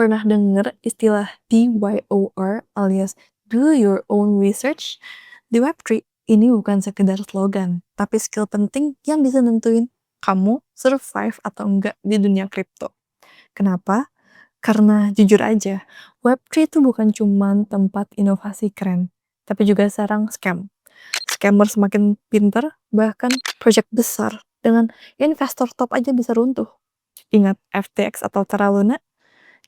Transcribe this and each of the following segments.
Pernah denger istilah DYOR alias Do Your Own Research? Di Web3, ini bukan sekedar slogan, tapi skill penting yang bisa nentuin kamu survive atau enggak di dunia kripto. Kenapa? Karena jujur aja, Web3 itu bukan cuma tempat inovasi keren, tapi juga sarang scam. Scammer semakin pinter, bahkan project besar dengan investor top aja bisa runtuh. Ingat FTX atau Terra Luna?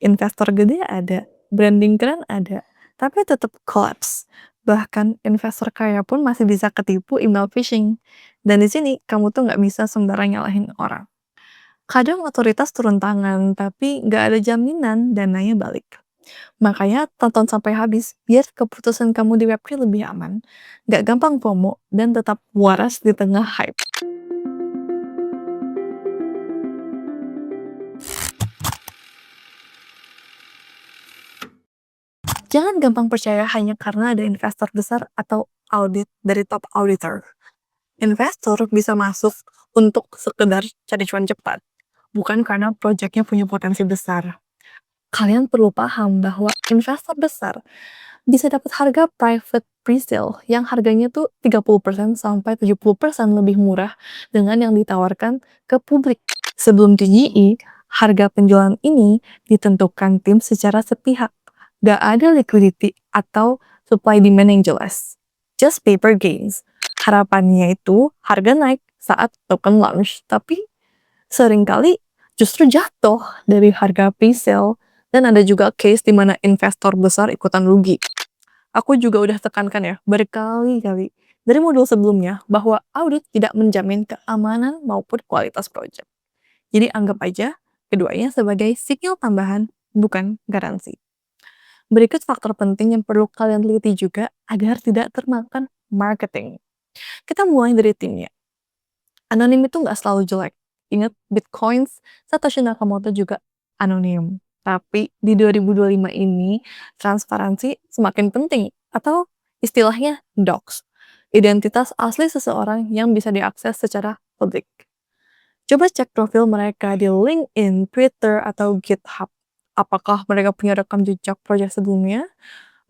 Investor gede ada, branding keren ada, tapi tetap collapse. Bahkan investor kaya pun masih bisa ketipu email phishing. Dan di sini kamu tuh nggak bisa sembarang nyalahin orang. Kadang otoritas turun tangan, tapi nggak ada jaminan dananya balik. Makanya tonton sampai habis, biar keputusan kamu di Web3 lebih aman, nggak gampang FOMO, dan tetap waras di tengah hype. Jangan gampang percaya hanya karena ada investor besar atau audit dari top auditor. Investor bisa masuk untuk sekedar cari cuan cepat, bukan karena proyeknya punya potensi besar. Kalian perlu paham bahwa investor besar bisa dapat harga private presale yang harganya tuh 30% sampai 70% lebih murah dengan yang ditawarkan ke publik. Sebelum TGE, harga penjualan ini ditentukan tim secara sepihak. Gak ada liquidity atau supply demand yang jelas. Just paper gains. Harapannya itu harga naik saat token launch, tapi seringkali justru jatuh dari harga pre-sale. Dan ada juga case di mana investor besar ikutan rugi. Aku juga udah tekankan ya, berkali-kali dari modul sebelumnya bahwa audit tidak menjamin keamanan maupun kualitas proyek. Jadi anggap aja keduanya sebagai sinyal tambahan, bukan garansi. Berikut faktor penting yang perlu kalian teliti juga agar tidak termakan marketing. Kita mulai dari timnya. Anonim itu nggak selalu jelek. Ingat, Bitcoins, Satoshi Nakamoto juga anonim. Tapi di 2025 ini, transparansi semakin penting. Atau istilahnya docs. Identitas asli seseorang yang bisa diakses secara publik. Coba cek profil mereka di LinkedIn, Twitter, atau GitHub. Apakah mereka punya rekam jejak proyek sebelumnya?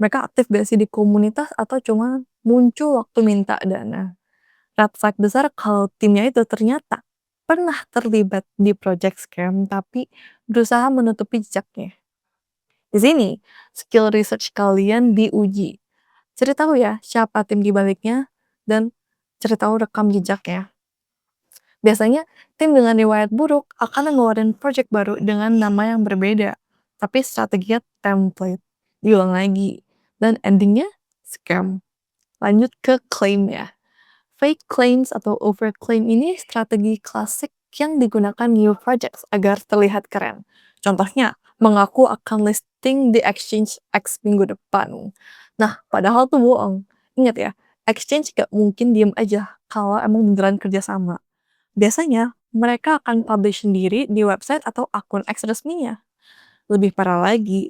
Mereka aktif gak sih di komunitas atau cuma muncul waktu minta dana? Red flag besar kalau timnya itu ternyata pernah terlibat di project scam tapi berusaha menutupi jejaknya. Di sini, skill research kalian diuji. Cari tahu ya siapa tim di baliknya dan cari tahu rekam jejaknya. Biasanya, tim dengan riwayat buruk akan ngeluarin project baru dengan nama yang berbeda, tapi strateginya template, diulang lagi, dan endingnya scam. Lanjut ke claim ya. Fake claims atau overclaim ini strategi klasik yang digunakan new projects agar terlihat keren. Contohnya, mengaku akan listing di exchange X minggu depan. Nah, padahal tuh bohong. Ingat ya, exchange gak mungkin diem aja kalau emang beneran kerjasama. Biasanya, mereka akan publish sendiri di website atau akun X resminya. Lebih parah lagi,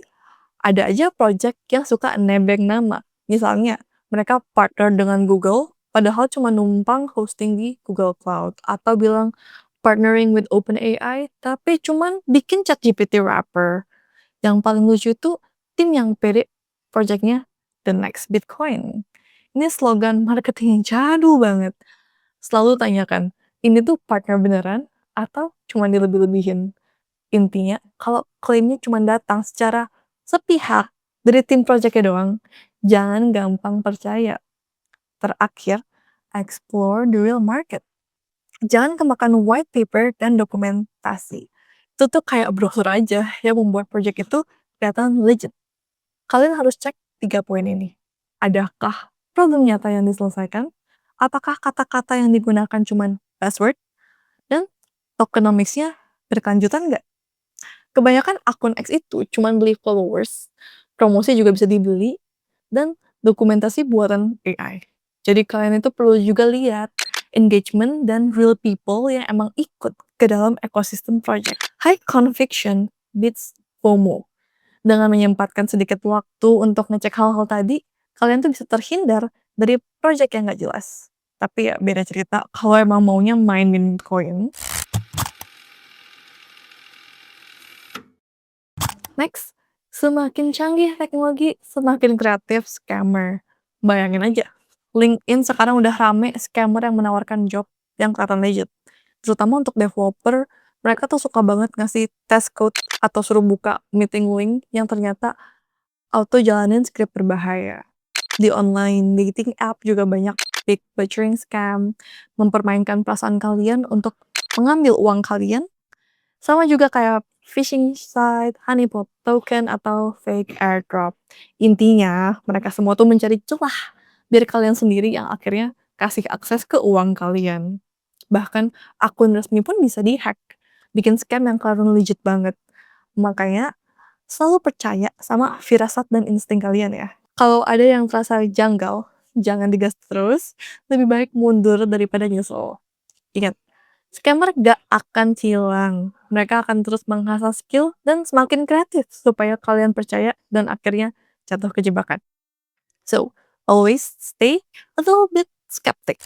ada aja project yang suka nebeng nama. Misalnya, mereka partner dengan Google, padahal cuma numpang hosting di Google Cloud. Atau bilang partnering with OpenAI, tapi cuman bikin ChatGPT wrapper. Yang paling lucu itu tim yang pede projectnya The Next Bitcoin. Ini slogan marketing yang jadul banget. Selalu tanyakan, ini tuh partner beneran atau cuma dilebih-lebihin? Intinya, kalau klaimnya cuma datang secara sepihak dari tim projectnya doang, jangan gampang percaya. Terakhir, explore the real market. Jangan kemakan white paper dan dokumentasi. Itu tuh kayak brosur aja yang membuat project itu kelihatan legit. Kalian harus cek 3 poin ini. Adakah problem nyata yang diselesaikan? Apakah kata-kata yang digunakan cuma buzzword? Dan tokenomicsnya berkelanjutan nggak? Kebanyakan akun X itu cuma beli followers, promosi juga bisa dibeli, dan dokumentasi buatan AI. Jadi kalian itu perlu juga lihat engagement dan real people yang emang ikut ke dalam ekosistem project. High conviction beats FOMO. Dengan menyempatkan sedikit waktu untuk ngecek hal-hal tadi, kalian tuh bisa terhindar dari project yang nggak jelas. Tapi ya beda cerita kalau emang maunya main Bitcoin. Next, Semakin canggih teknologi, semakin kreatif scammer. Bayangin aja, LinkedIn sekarang udah rame scammer yang menawarkan job yang kelihatan legit. Terutama untuk developer, mereka tuh suka banget ngasih test code atau suruh buka meeting link yang ternyata auto jalanin script berbahaya. Di online dating app juga banyak fake butchering scam, mempermainkan perasaan kalian untuk mengambil uang kalian, sama juga kayak phishing site, honeypot token, atau fake airdrop. Intinya, mereka semua tuh mencari celah biar kalian sendiri yang akhirnya kasih akses ke uang kalian. Bahkan akun resmi pun bisa dihack, bikin scam yang kelihatan legit banget. Makanya, selalu percaya sama firasat dan insting kalian ya. Kalau ada yang terasa janggal, jangan digas terus, lebih baik mundur daripada nyesel. Ingat, scammer gak akan hilang. Mereka akan terus mengasah skill dan semakin kreatif supaya kalian percaya dan akhirnya jatuh ke jebakan. So, always stay a little bit skeptic.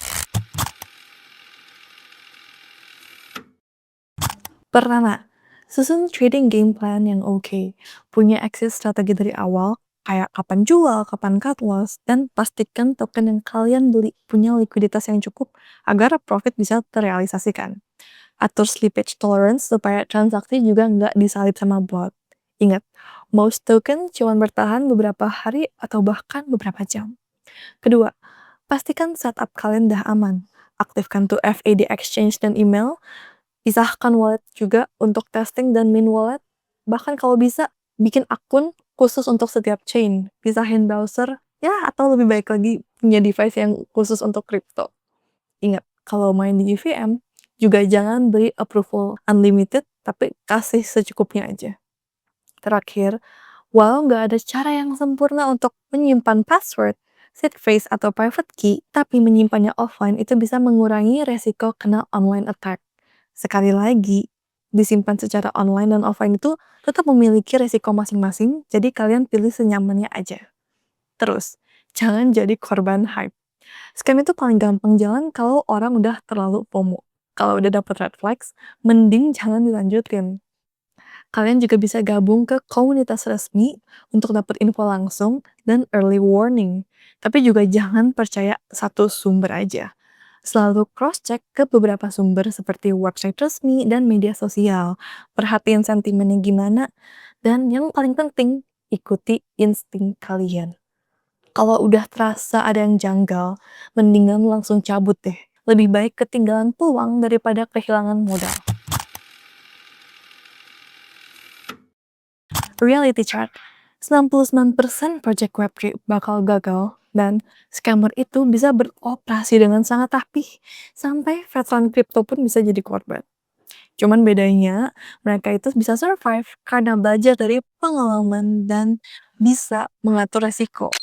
Pertama, susun trading game plan yang oke. Punya exit strategi dari awal, kayak kapan jual, kapan cut loss, dan pastikan token yang kalian beli punya likuiditas yang cukup agar profit bisa terrealisasikan. Atur slippage tolerance supaya transaksi juga nggak disalip sama bot. Ingat, most token cuma bertahan beberapa hari atau bahkan beberapa jam. Kedua, pastikan setup kalian udah aman. Aktifkan tuh FAD exchange dan email, pisahkan wallet juga untuk testing dan min wallet. Bahkan kalau bisa, bikin akun khusus untuk setiap chain. Pisahin browser, ya atau lebih baik lagi punya device yang khusus untuk crypto. Ingat, kalau main di EVM, juga jangan beli approval unlimited, tapi kasih secukupnya aja. Terakhir, walau nggak ada cara yang sempurna untuk menyimpan password, seed phrase, atau private key, tapi menyimpannya offline itu bisa mengurangi resiko kena online attack. Sekali lagi, disimpan secara online dan offline itu tetap memiliki resiko masing-masing, jadi kalian pilih senyamannya aja. Terus, jangan jadi korban hype. Scam itu paling gampang jalan kalau orang udah terlalu FOMO. Kalau udah dapet red flags, mending jangan dilanjutin. Kalian juga bisa gabung ke komunitas resmi untuk dapat info langsung dan early warning. Tapi juga jangan percaya satu sumber aja. Selalu cross-check ke beberapa sumber seperti website resmi dan media sosial. Perhatiin sentimennya gimana, dan yang paling penting, ikuti insting kalian. Kalau udah terasa ada yang janggal, mendingan langsung cabut deh. Lebih baik ketinggalan peluang daripada kehilangan modal. Reality check, 99% project Web3 bakal gagal, dan scammer itu bisa beroperasi dengan sangat rapih, sampai veteran crypto pun bisa jadi korban. Cuman bedanya, mereka itu bisa survive karena belajar dari pengalaman dan bisa mengatur resiko.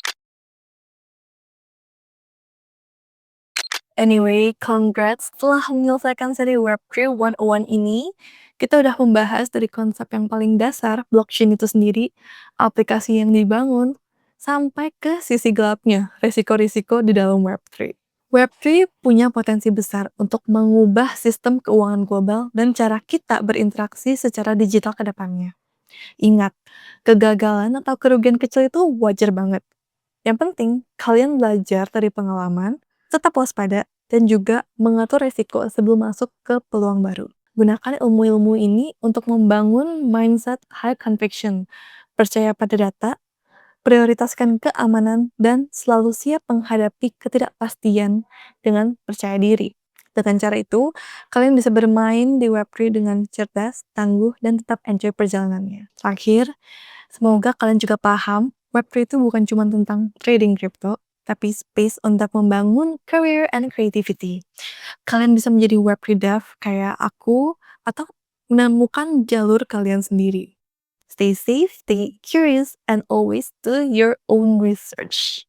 Anyway, congrats telah menyelesaikan seri Web3 101 ini. Kita udah membahas dari konsep yang paling dasar, blockchain itu sendiri, aplikasi yang dibangun, sampai ke sisi gelapnya, risiko-risiko di dalam Web3. Web3 punya potensi besar untuk mengubah sistem keuangan global dan cara kita berinteraksi secara digital ke depannya. Ingat, kegagalan atau kerugian kecil itu wajar banget. Yang penting, kalian belajar dari pengalaman, tetap waspada, dan juga mengatur resiko sebelum masuk ke peluang baru. Gunakan ilmu-ilmu ini untuk membangun mindset high conviction, percaya pada data, prioritaskan keamanan, dan selalu siap menghadapi ketidakpastian dengan percaya diri. Dengan cara itu, kalian bisa bermain di Web3 dengan cerdas, tangguh, dan tetap enjoy perjalanannya. Terakhir, semoga kalian juga paham, Web3 itu bukan cuma tentang trading crypto, tapi space untuk membangun career and creativity. Kalian bisa menjadi Web3 dev kayak aku, atau menemukan jalur kalian sendiri. Stay safe, stay curious, and always do your own research.